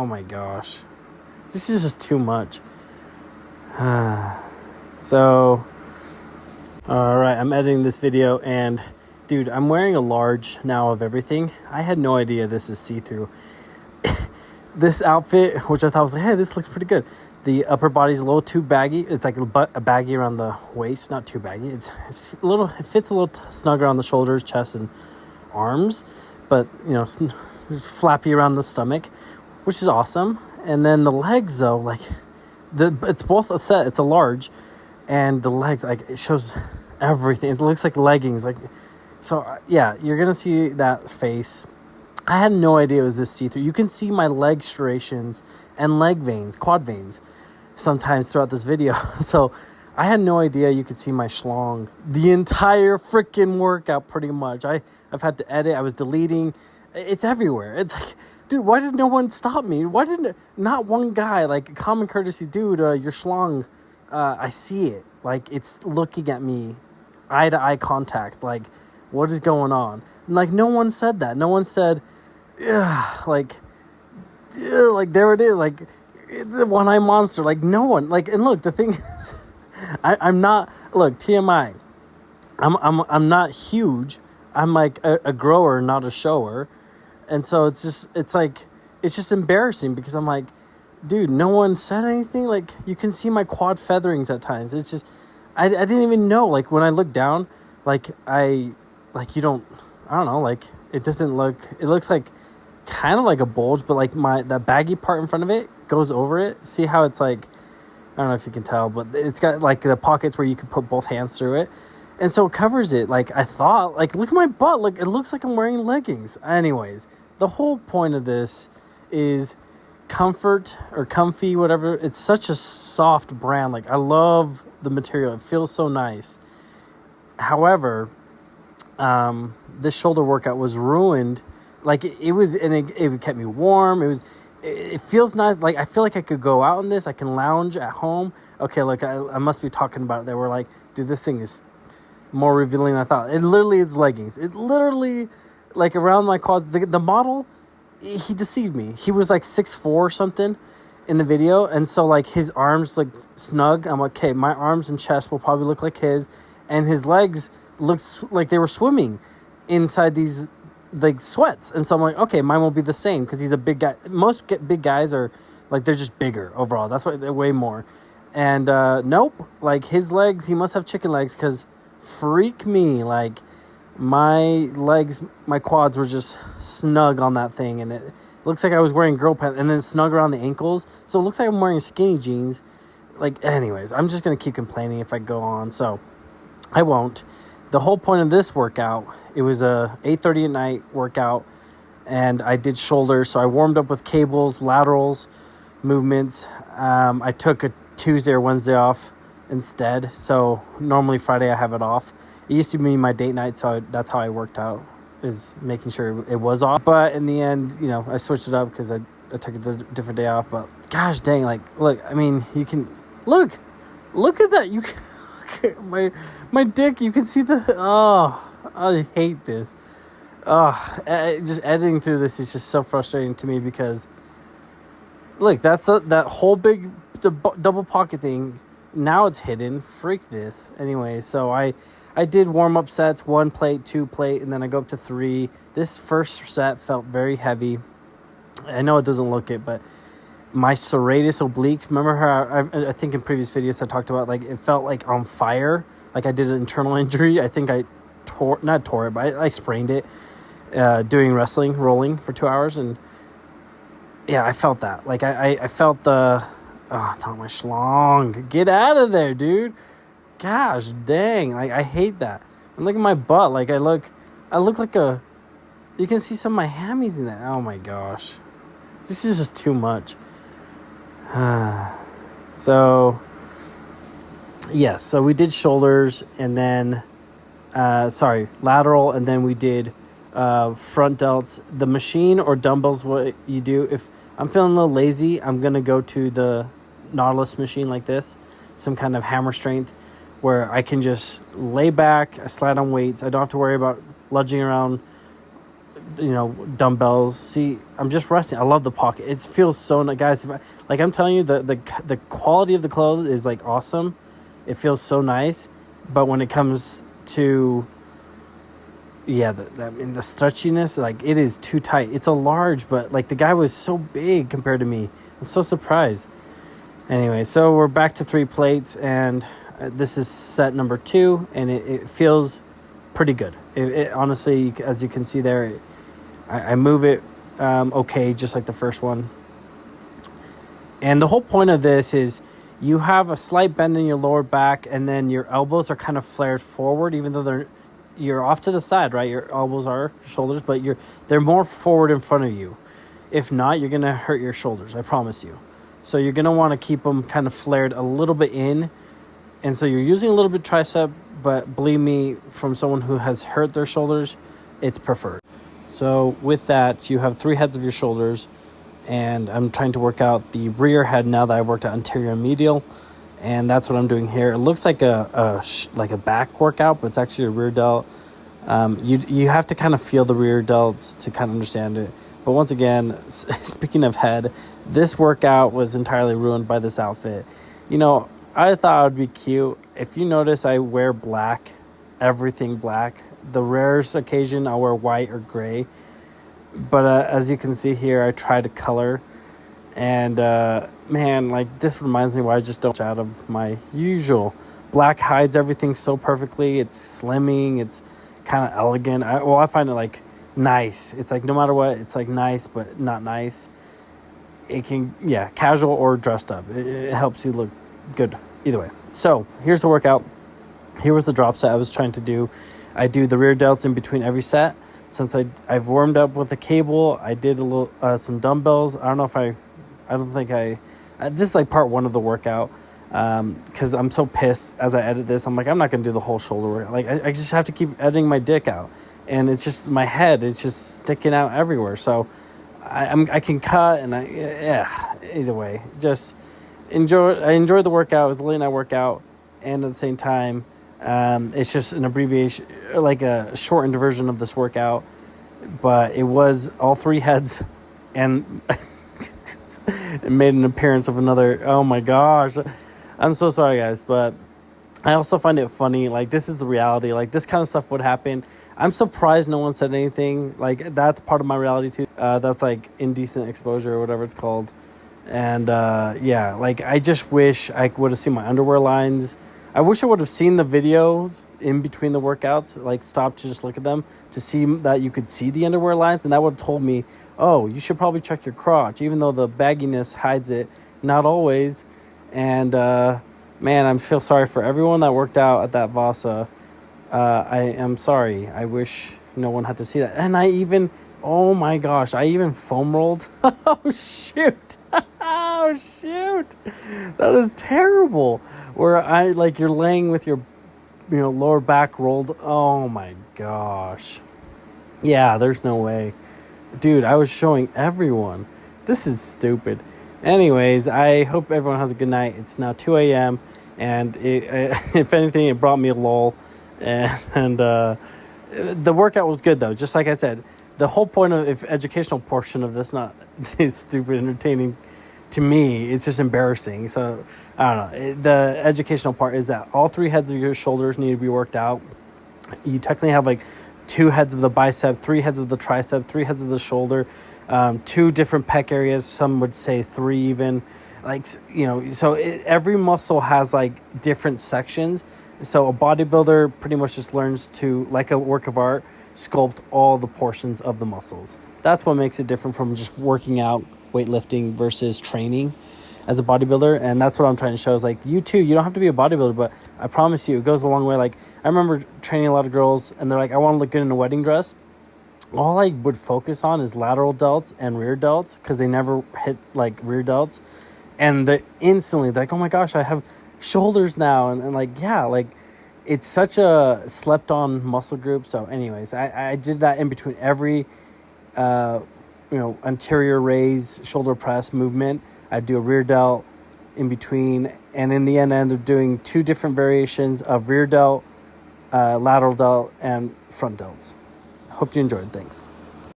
Oh my gosh. This is just too much. So, alright, I'm editing this video and, dude, I'm wearing a large now of everything. I had no idea this is see-through. This outfit, which I thought was like, hey, this looks pretty good. The upper body's a little too baggy. It's like a baggy around the waist, not too baggy. It's a little, it fits a little snug around the shoulders, chest, and arms, but you know, flappy around the stomach, which is awesome. And then the legs, though, like it's both a set. It's a large, and the legs, like, it shows everything. It looks like leggings, like. So yeah, you're gonna see that face. I had no idea it was this see-through. You can see my leg striations and leg veins, quad veins, sometimes throughout this video. So I had no idea you could see my schlong the entire freaking workout, pretty much. I've had to edit. I was deleting. It's everywhere. It's like, dude, why did no one stop me? Why didn't not one guy, like, common courtesy, dude, your schlong, I see it. Like, it's looking at me, eye-to-eye contact. Like, what is going on? And, like, no one said that. No one said, like, there it is, like, the one-eye monster. Like, no one, like, and look, the thing is, I'm not, look, TMI, I'm not huge. I'm like a grower, not a shower. And so it's just embarrassing because I'm like, dude, no one said anything. Like, you can see my quad featherings at times. It's just, I didn't even know, like, when I look down, like, you don't, I don't know, like, it looks like kind of like a bulge, but like that baggy part in front of it goes over it. See how it's like, I don't know if you can tell, but it's got like the pockets where you can put both hands through it. And so it covers it. Like, I thought, like, look at my butt. Like, it looks like I'm wearing leggings. Anyways, the whole point of this is comfort or comfy, whatever. It's such a soft brand. Like, I love the material. It feels so nice. However, this shoulder workout was ruined. Like, it was, and it kept me warm. It feels nice. Like, I feel like I could go out in this. I can lounge at home. Okay, look, I must be talking about it. They were like, dude, this thing is more revealing than I thought. It literally is leggings. It literally, like, around my quads. The model, he deceived me. He was like 6'4" or something in the video. And so, like, his arms look snug. I'm like, okay, my arms and chest will probably look like his. And his legs looked like they were swimming inside these, like, sweats. And so I'm like, okay, mine will be the same because he's a big guy. Most big guys are, like, they're just bigger overall. That's why they're way more. And nope, like, his legs, he must have chicken legs because freak me, like, my legs, my quads were just snug on that thing. And it looks like I was wearing girl pants and then snug around the ankles. So it looks like I'm wearing skinny jeans. Like, anyways, I'm just going to keep complaining if I go on. So I won't. The whole point of this workout, it was a 8:30 at night workout, and I did shoulders. So I warmed up with cables, laterals, movements. I took a Tuesday or Wednesday off instead. So normally Friday I have it off. It used to be my date night, so that's how I worked out, is making sure it was off. But in the end, you know, I switched it up because I took a different day off. But gosh dang, like, look, I mean, you can look at that. You can my dick. You can see I hate this. Just editing through this is just so frustrating to me because look, that's that whole big double pocket thing. Now it's hidden. Freak this. Anyway, so I did warm-up sets, 1 plate, 2 plate, and then I go up to 3. This first set felt very heavy. I know it doesn't look it, but my serratus oblique, remember how I think in previous videos I talked about, like, it felt like on fire, like I did an internal injury. I think I not tore it, but I sprained it doing wrestling, rolling for 2 hours, and yeah, I felt that. Like, I felt the, not my schlong. Get out of there, dude. Gosh dang, like, I hate that. And look at my butt. Like, I look like you can see some of my hammies in that. Oh my gosh. This is just too much. So, yeah, so we did shoulders and then, lateral, and then we did front delts. The machine or dumbbells, what you do, if I'm feeling a little lazy, I'm going to go to the Nautilus machine like this, some kind of hammer strength, where I can just lay back, I slide on weights. I don't have to worry about lunging around dumbbells. See, I'm just resting. I love the pocket. It feels so nice, guys. I'm telling you, the quality of the clothes is like awesome. It feels so nice, but when it comes to the stretchiness, like it is too tight. It's a large, but like the guy was so big compared to me. I'm so surprised. Anyway, so we're back to 3 plates, and this is set number 2, and it feels pretty good. It honestly, as you can see there, I move it okay, just like the first one. And the whole point of this is you have a slight bend in your lower back, and then your elbows are kind of flared forward, even though you're off to the side, right? Your elbows are shoulders, but they're more forward in front of you. If not, you're going to hurt your shoulders, I promise you. So you're going to want to keep them kind of flared a little bit in. And so you're using a little bit tricep, but believe me, from someone who has hurt their shoulders, it's preferred. So with that, you have 3 heads of your shoulders, and I'm trying to work out the rear head now that I've worked out anterior and medial, and that's what I'm doing here. It looks like a back workout, but it's actually a rear delt. You have to kind of feel the rear delts to kind of understand it. But once again, speaking of head, this workout was entirely ruined by this outfit. I thought it would be cute. If you notice, I wear black, everything black. The rarest occasion, I'll wear white or gray. But as you can see here, I try to color. And this reminds me why I just don't out of my usual. Black hides everything so perfectly. It's slimming. It's kind of elegant. I find it like nice. It's like no matter what, it's like nice, but not nice. It can, casual or dressed up. It helps you look good either way. So here's the workout. Here was the drop set I was trying to do. I do the rear delts in between every set. Since I've warmed up with a cable, I did a little some dumbbells. This is like part 1 of the workout, because I'm so pissed as I edit this. I'm like, I'm not gonna do the whole shoulder workout. Like I just have to keep editing my dick out, and it's just my head. It's just sticking out everywhere. So I can cut, and either way, just enjoy. I enjoyed the workout. It was a late night workout, and at the same time, it's just an abbreviation, like a shortened version of this workout. But it was all 3 heads, and it made an appearance of another. Oh my gosh, I'm so sorry, guys, but I also find it funny. Like, this is the reality. Like, this kind of stuff would happen. I'm surprised no one said anything. Like, that's part of my reality too. That's like indecent exposure or whatever it's called. And I just wish I would have seen my underwear lines. I wish I would have seen the videos in between the workouts, like stopped to just look at them to see that you could see the underwear lines. And that would have told me, oh, you should probably check your crotch, even though the bagginess hides it. Not always. And, I feel sorry for everyone that worked out at that Vasa. I am sorry. I wish no one had to see that. And I even foam rolled. Oh, shoot. Oh, shoot. That is terrible. Where you're laying with your, lower back rolled. Oh, my gosh. Yeah, there's no way. Dude, I was showing everyone. This is stupid. Anyways, I hope everyone has a good night. It's now 2 a.m. And if anything, it brought me a lull. And the workout was good, though. Just like I said, the whole point of educational portion of this not is stupid entertaining to me. It's just embarrassing. So I don't know. The educational part is that all 3 heads of your shoulders need to be worked out. You technically have like 2 heads of the bicep, 3 heads of the tricep, 3 heads of the shoulder, 2 different pec areas. Some would say 3 even. Every muscle has like different sections. So a bodybuilder pretty much just learns to, like a work of art, sculpt all the portions of the muscles. That's what makes it different from just working out, weightlifting versus training as a bodybuilder. And that's what I'm trying to show is like, you too, you don't have to be a bodybuilder, but I promise you it goes a long way. Like, I remember training a lot of girls and they're like, I want to look good in a wedding dress. All I would focus on is lateral delts and rear delts, because they never hit like rear delts. And they're like, oh my gosh, I have shoulders now. And it's such a slept on muscle group. So anyways, I did that in between every, anterior raise, shoulder press movement. I do a rear delt in between. And in the end, I ended up doing 2 different variations of rear delt, lateral delt, and front delts. Hope you enjoyed. Thanks.